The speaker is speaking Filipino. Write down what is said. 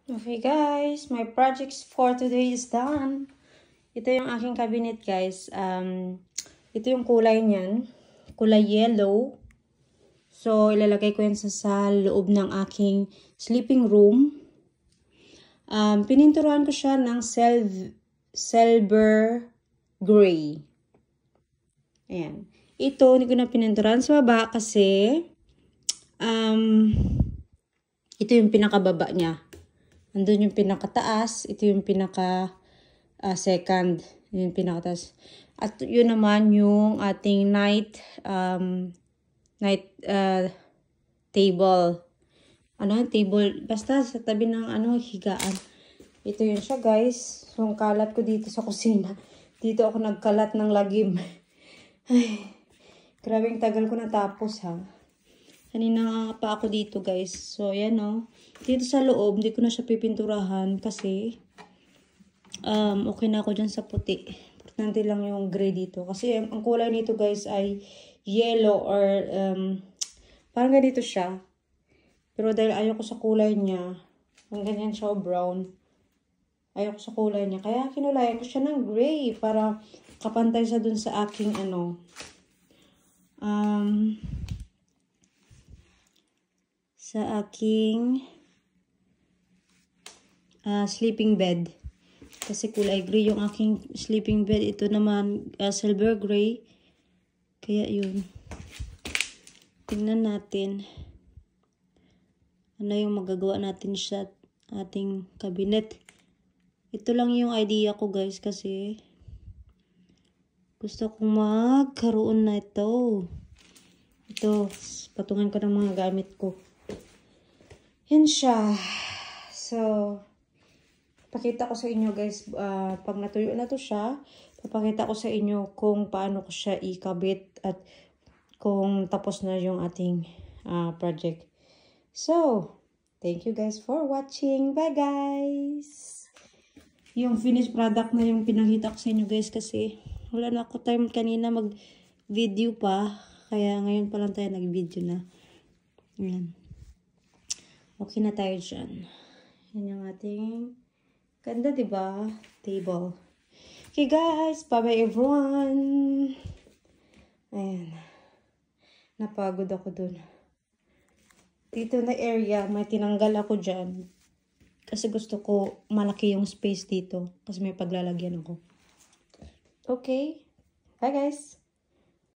Okay guys, my projects for today is done. Ito yung aking cabinet guys. Ito yung kulay niyan. Kulay yellow. So, ilalagay ko yan sa loob ng aking sleeping room. Pininturuan ko siya ng silver gray. Ayan. Ito, hindi ko na pininturuan sa baba kasi ito yung pinakababa niya. Andun yung pinakataas. Ito yung second. Yun yung pinakataas. At yun naman yung ating night table. Table. Basta sa tabi ng higaan. Ito yun siya guys. So, ang kalat ko dito sa kusina. Dito ako nagkalat ng lagim. Ay, grabing tagal ko natapos ha. Kanina pa ako dito guys. So, yan o. Dito sa loob, hindi ko na siya pipinturahan kasi okay na ako dyan sa puti. Importante lang yung gray dito. Kasi ang kulay nito guys ay yellow or parang ganito siya. Pero dahil ayoko sa kulay niya, ang ganyan siya brown. Ayoko sa kulay niya. Kaya kinulayan ko siya ng gray para kapantay siya dun sa aking sleeping bed. Kasi kulay gray yung aking sleeping bed. Ito naman silver gray. Kaya yun. Tingnan natin. Ano yung magagawa natin sa ating cabinet. Ito lang yung idea ko guys kasi gusto kong magkaroon na ito. Ito, patungan ko ng mga gamit ko. Yan siya. So, pakita ko sa inyo guys, pag natuyo na to siya, papakita ko sa inyo kung paano ko siya ikabit at kung tapos na yung ating project. So, thank you guys for watching. Bye guys! Yung finished product na yung pinakita ko sa inyo guys kasi wala na ako time kanina mag-video pa. Kaya ngayon pa lang tayo nag-video na. Ayan. Okay na tayo dyan. Yan yung ating ganda, diba? Table. Okay guys, bye-bye everyone. Ayan. Napagod ako dun. Dito na area, may tinanggal ako dyan. Kasi gusto ko malaki yung space dito. Kasi may paglalagyan ako. Okay. Bye guys.